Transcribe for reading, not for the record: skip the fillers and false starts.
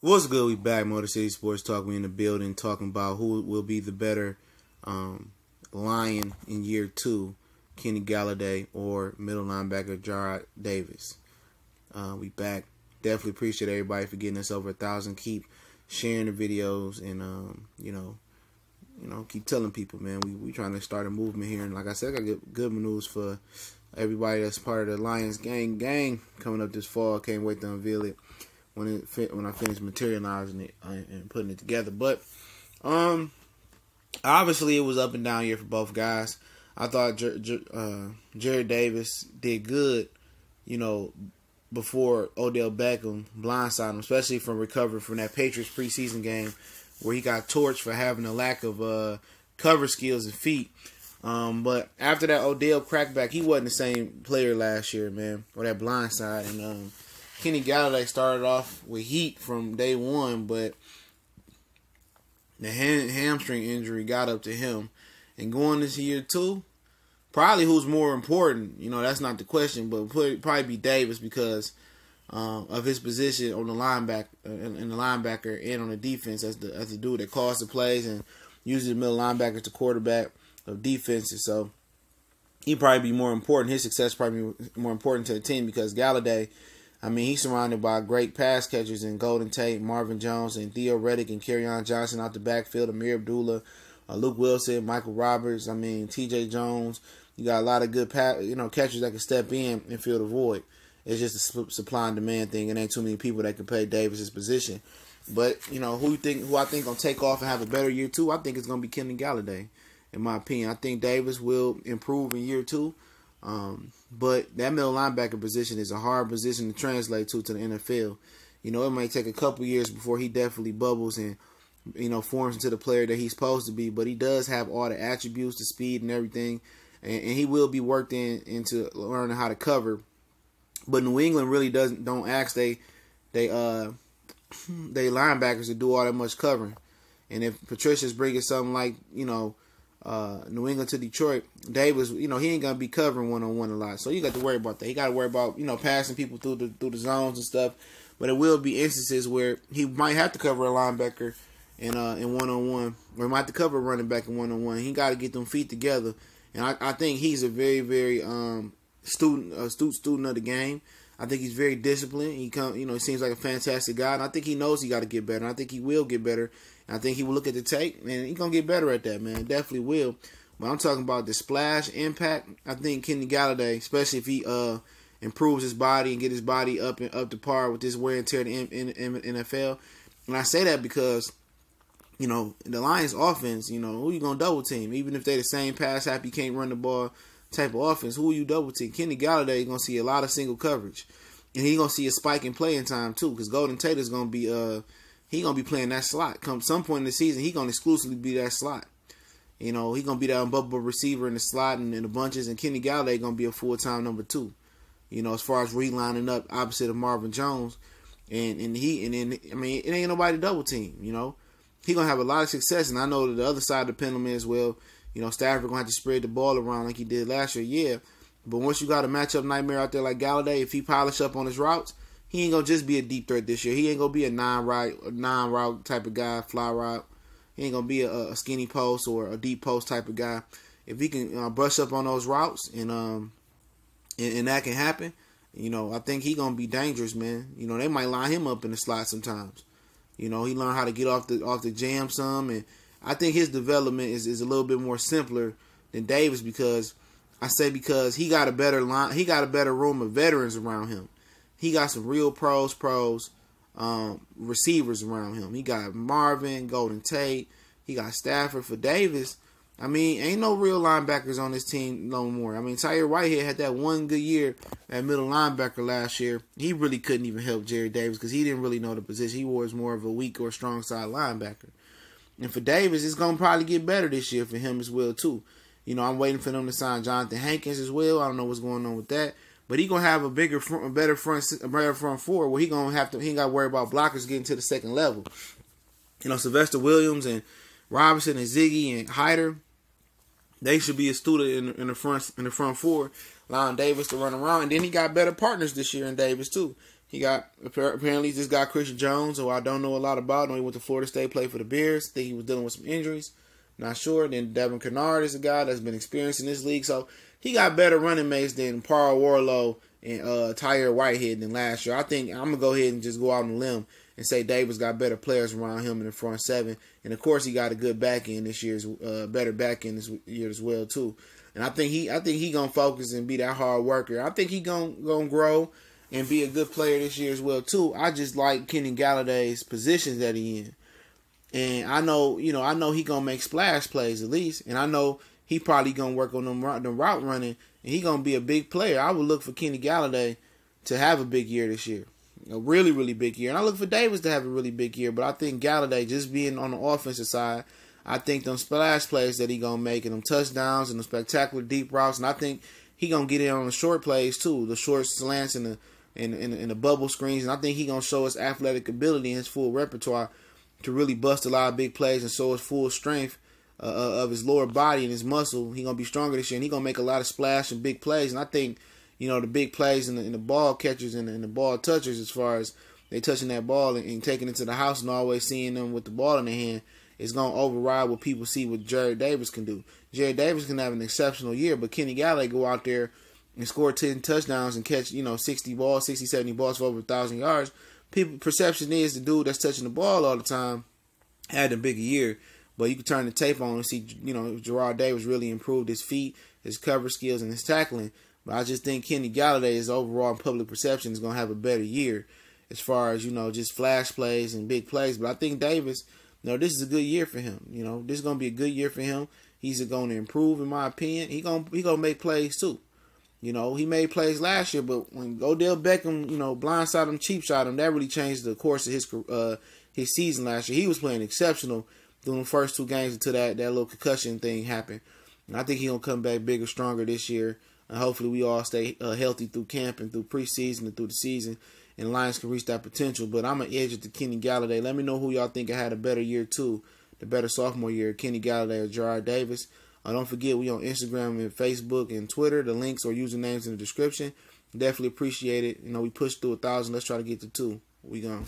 What's good? We back, Motor City Sports Talk. We in the building talking about who will be the better Lion in year 2, Kenny Galloday or middle linebacker Jarrad Davis. We back. Definitely appreciate everybody for getting us over 1,000. Keep sharing the videos and keep telling people, man. We trying to start a movement here, and like I said, I got good news for everybody that's part of the Lions gang coming up this fall. Can't wait to unveil it when I finish materializing it and putting it together. But obviously it was up and down year for both guys. I thought Jarrad Davis did good, before Odell Beckham blindsided him, especially from recovering from that Patriots preseason game where he got torched for having a lack of cover skills and feet. But after that Odell crackback, he wasn't the same player last year, man, or that blindside. And Kenny Galloday started off with heat from day one, but the hamstring injury got up to him. And going into year 2, probably who's more important, that's not the question, but probably be Davis because of his position on the linebacker, and on the defense as the dude that calls the plays and uses the middle linebacker as the quarterback of defenses. So he'd probably be more important. His success probably be more important to the team because Galloday, he's surrounded by great pass catchers in Golden Tate, Marvin Jones, and Theo Reddick, and Kerryon Johnson out the backfield, Amir Abdullah, Luke Wilson, Michael Roberts, T.J. Jones. You got a lot of good catchers that can step in and fill the void. It's just a supply and demand thing. It ain't too many people that can play Davis's position. But, who I think gonna take off and have a better year 2, I think it's gonna be Kenny Galloday, in my opinion. I think Davis will improve in year 2. But that middle linebacker position is a hard position to translate to the NFL. It might take a couple years before he definitely bubbles and, forms into the player that he's supposed to be. But he does have all the attributes, the speed and everything. And he will be worked into learning how to cover. But New England really don't ask they linebackers to do all that much covering. And if Patricia's bringing something like, New England to Detroit, Davis, he ain't gonna be covering one-on-one a lot, so you got to worry about that. He got to worry about passing people through the zones and stuff. But it will be instances where he might have to cover a linebacker in one-on-one, or he might have to cover a running back in one-on-one. He got to get them feet together, and I think he's a very very astute student of the game. I think he's very disciplined. He seems like a fantastic guy, and I think he knows he got to get better. And I think he will get better. And I think he will look at the tape, and he's gonna get better at that, man. Definitely will. But I'm talking about the splash impact. I think Kenny Galloday, especially if he improves his body and get his body up to par with this wear and tear in NFL. And I say that because the Lions offense, who you gonna double team? Even if they're the same pass happy, can't run the ball type of offense, who you double team? Kenny Galloday is gonna see a lot of single coverage, and he's gonna see a spike in playing time too, because Golden Tate is gonna be he gonna be playing that slot. Come some point in the season, he gonna exclusively be that slot. He gonna be that unbumpable receiver in the slot and in the bunches, and Kenny Galloday gonna be a full-time number 2. As far as relining up opposite of Marvin Jones, and it ain't nobody double team. He gonna have a lot of success, and I know that the other side of the pendulum is, well, Stafford gonna have to spread the ball around like he did last year, yeah. But once you got a matchup nightmare out there like Galloday, if he polish up on his routes, he ain't gonna just be a deep threat this year. He ain't gonna be a non-route type of guy, fly route. He ain't gonna be a skinny post or a deep post type of guy. If he can brush up on those routes and that can happen, I think he gonna be dangerous, man. They might line him up in the slot sometimes. He learned how to get off the jam some, and I think his development is a little bit more simpler than Davis because he got a better line. He got a better room of veterans around him. He got some real pros, receivers around him. He got Marvin, Golden Tate. He got Stafford. For Davis, ain't no real linebackers on this team no more. Tyre Whitehead had that one good year at middle linebacker last year. He really couldn't even help Jarrad Davis because he didn't really know the position. He was more of a weak or strong side linebacker. And for Davis, it's going to probably get better this year for him as well, too. I'm waiting for them to sign Jonathan Hankins as well. I don't know what's going on with that. But he's going to have a better front four where he ain't got to worry about blockers getting to the second level. Sylvester Williams and Robinson and Ziggy and Hyder, they should be a student in the front four, allowing Davis to run around. And then he got better partners this year in Davis, too. He got, apparently he's just got Christian Jones, who I don't know a lot about. I know he went to Florida State, played for the Bears. I think he was dealing with some injuries. Not sure. Then Devin Kennard is a guy that's been experienced in this league. So he got better running mates than Paul Warlow and Tyre Whitehead than last year. I think I'm going to go ahead and just go out on a limb and say Davis got better players around him in the front seven. And, of course, he got a good back end this year's better back end this year as well, too. And I think he going to focus and be that hard worker. I think he going to grow and be a good player this year as well, too. I just like Kenny Galladay's positions that he in. And I know he going to make splash plays at least. And I know he probably going to work on them route running. And he going to be a big player. I would look for Kenny Galladay to have a big year this year. A really, really big year. And I look for Davis to have a really big year. But I think Galladay, just being on the offensive side, I think them splash plays that he going to make and them touchdowns and the spectacular deep routes. And I think he going to get in on the short plays too. The short slants and the bubble screens. And I think he going to show his athletic ability and his full repertoire to really bust a lot of big plays and show his full strength of his lower body and his muscle. He going to be stronger this year. And he going to make a lot of splash and big plays. And I think, the big plays and the ball catchers and the ball touchers, as far as they touching that ball and taking it to the house and always seeing them with the ball in their hand, is going to override what people see what Jarrad Davis can do. Jarrad Davis can have an exceptional year, but Kenny Galladay go out there and score 10 touchdowns and catch, 60 balls, 60, 70 balls for over 1,000 yards. People perception is the dude that's touching the ball all the time had a bigger year. But you can turn the tape on and see, Jarrad Davis really improved his feet, his cover skills, and his tackling. But I just think Kenny Galladay, is overall in public perception, is going to have a better year as far as, just flash plays and big plays. But I think Davis, this is a good year for him. This is going to be a good year for him. He's going to improve, in my opinion. He gonna make plays, too. He made plays last year, but when Odell Beckham, blindside him, cheap shot him, that really changed the course of his season last year. He was playing exceptional through the first 2 games until that little concussion thing happened. And I think he's going to come back bigger, stronger this year. And hopefully we all stay healthy through camp and through preseason and through the season. And the Lions can reach that potential. But I'm going to edge it to Kenny Galladay. Let me know who y'all think had a better year, too. The better sophomore year, Kenny Galladay or Jarrad Davis. Don't forget, we on Instagram and Facebook and Twitter. The links or usernames in the description. Definitely appreciate it. We pushed through 1,000. Let's try to get to 2. We gone.